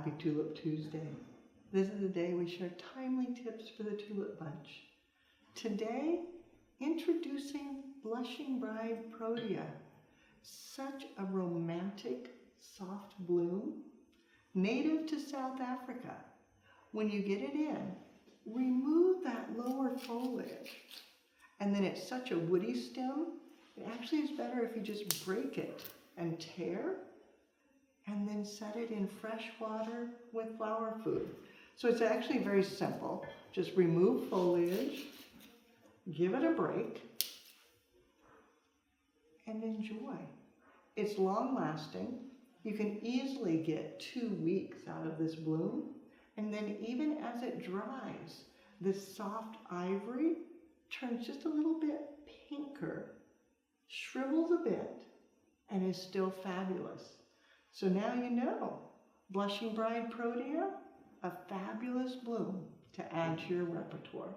Happy Tulip Tuesday. This is the day we share timely tips for the tulip bunch. Today, introducing Blushing Bride Protea. Such a romantic, soft bloom, native to South Africa. When you get it in, remove that lower foliage. And then it's such a woody stem, it actually is better if you just break it and tear, and then set it in fresh water with flower food. So it's actually very simple. Just remove foliage, give it a break, and enjoy. It's long lasting. You can easily get 2 weeks out of this bloom. And then even as it dries, this soft ivory turns just a little bit pinker, shrivels a bit, and is still fabulous. So now you know, Blushing Bride Protea, a fabulous bloom to add to your repertoire.